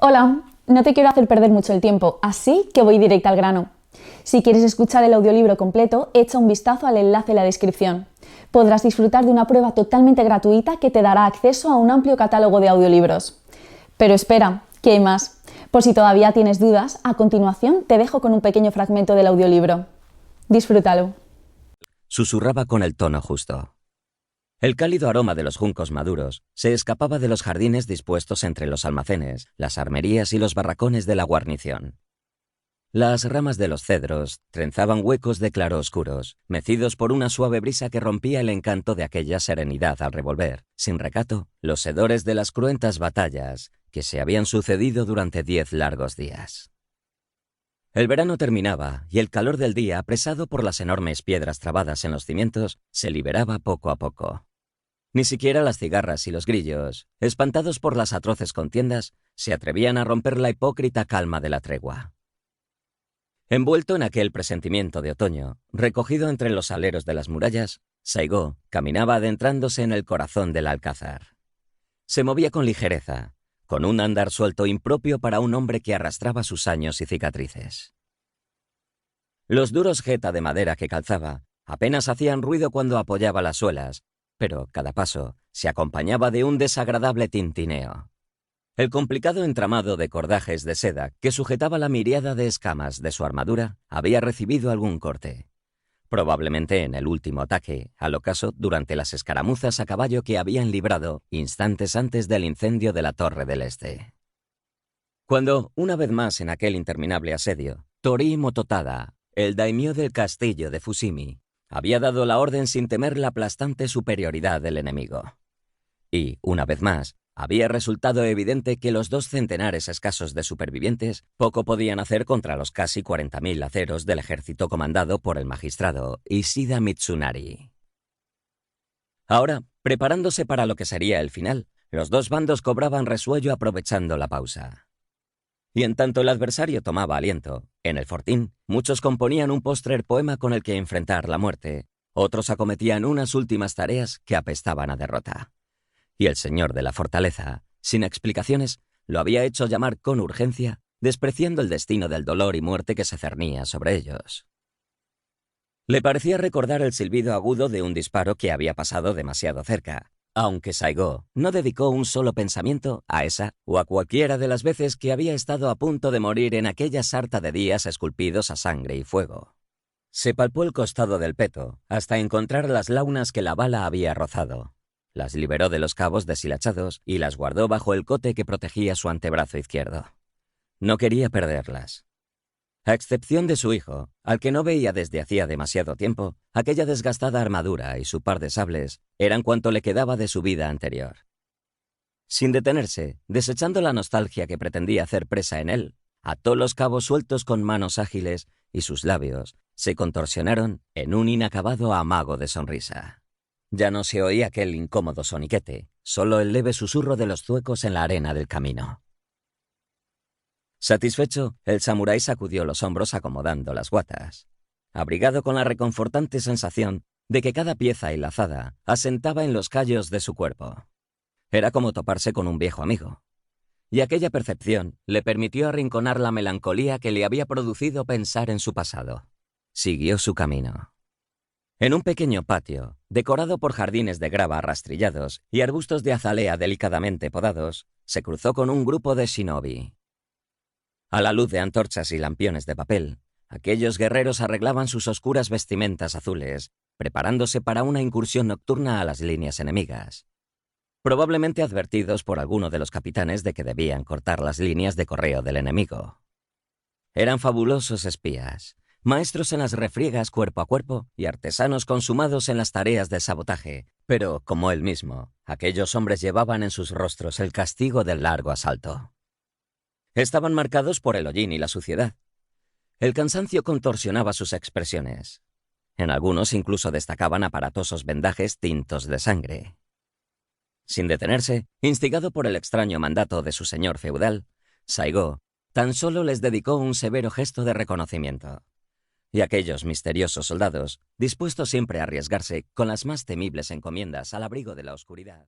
Hola, no te quiero hacer perder mucho el tiempo, así que voy directa al grano. Si quieres escuchar el audiolibro completo, echa un vistazo al enlace en la descripción. Podrás disfrutar de una prueba totalmente gratuita que te dará acceso a un amplio catálogo de audiolibros. Pero espera, que hay más. Por si todavía tienes dudas, a continuación te dejo con un pequeño fragmento del audiolibro. Disfrútalo. Susurraba con el tono justo. El cálido aroma de los juncos maduros se escapaba de los jardines dispuestos entre los almacenes, las armerías y los barracones de la guarnición. Las ramas de los cedros trenzaban huecos de claroscuros, mecidos por una suave brisa que rompía el encanto de aquella serenidad al revolver, sin recato, los hedores de las cruentas batallas que se habían sucedido durante 10 largos días. El verano terminaba y el calor del día, apresado por las enormes piedras trabadas en los cimientos, se liberaba poco a poco. Ni siquiera las cigarras y los grillos, espantados por las atroces contiendas, se atrevían a romper la hipócrita calma de la tregua. Envuelto en aquel presentimiento de otoño, recogido entre los aleros de las murallas, Saigó caminaba adentrándose en el corazón del alcázar. Se movía con ligereza, con un andar suelto impropio para un hombre que arrastraba sus años y cicatrices. Los duros jeta de madera que calzaba apenas hacían ruido cuando apoyaba las suelas, pero cada paso se acompañaba de un desagradable tintineo. El complicado entramado de cordajes de seda que sujetaba la miríada de escamas de su armadura había recibido algún corte. Probablemente en el último ataque, al ocaso durante las escaramuzas a caballo que habían librado instantes antes del incendio de la Torre del Este. Cuando, una vez más en aquel interminable asedio, Torii Mototada, el daimyo del castillo de Fushimi, había dado la orden sin temer la aplastante superioridad del enemigo. Y, una vez más, había resultado evidente que los 2 centenares escasos de supervivientes poco podían hacer contra los casi 40.000 aceros del ejército comandado por el magistrado Ishida Mitsunari. Ahora, preparándose para lo que sería el final, los 2 bandos cobraban resuello aprovechando la pausa. Y en tanto el adversario tomaba aliento, en el fortín, muchos componían un postrer poema con el que enfrentar la muerte, otros acometían unas últimas tareas que apestaban a derrota. Y el señor de la fortaleza, sin explicaciones, lo había hecho llamar con urgencia, despreciando el destino del dolor y muerte que se cernía sobre ellos. Le parecía recordar el silbido agudo de un disparo que había pasado demasiado cerca, aunque Saigó no dedicó un solo pensamiento a esa o a cualquiera de las veces que había estado a punto de morir en aquella sarta de días esculpidos a sangre y fuego. Se palpó el costado del peto hasta encontrar las launas que la bala había rozado. Las liberó de los cabos deshilachados y las guardó bajo el cote que protegía su antebrazo izquierdo. No quería perderlas. A excepción de su hijo, al que no veía desde hacía demasiado tiempo, aquella desgastada armadura y su par de sables eran cuanto le quedaba de su vida anterior. Sin detenerse, desechando la nostalgia que pretendía hacer presa en él, ató los cabos sueltos con manos ágiles y sus labios se contorsionaron en un inacabado amago de sonrisa. Ya no se oía aquel incómodo soniquete, solo el leve susurro de los zuecos en la arena del camino. Satisfecho, el samurái sacudió los hombros acomodando las guatas, abrigado con la reconfortante sensación de que cada pieza enlazada asentaba en los callos de su cuerpo. Era como toparse con un viejo amigo. Y aquella percepción le permitió arrinconar la melancolía que le había producido pensar en su pasado. Siguió su camino. En un pequeño patio, decorado por jardines de grava rastrillados y arbustos de azalea delicadamente podados, se cruzó con un grupo de shinobi. A la luz de antorchas y lampiones de papel, aquellos guerreros arreglaban sus oscuras vestimentas azules, preparándose para una incursión nocturna a las líneas enemigas. Probablemente advertidos por alguno de los capitanes de que debían cortar las líneas de correo del enemigo. Eran fabulosos espías, maestros en las refriegas cuerpo a cuerpo y artesanos consumados en las tareas de sabotaje, pero, como él mismo, aquellos hombres llevaban en sus rostros el castigo del largo asalto. Estaban marcados por el hollín y la suciedad. El cansancio contorsionaba sus expresiones. En algunos incluso destacaban aparatosos vendajes tintos de sangre. Sin detenerse, instigado por el extraño mandato de su señor feudal, Saigó tan solo les dedicó un severo gesto de reconocimiento. Y aquellos misteriosos soldados, dispuestos siempre a arriesgarse con las más temibles encomiendas al abrigo de la oscuridad,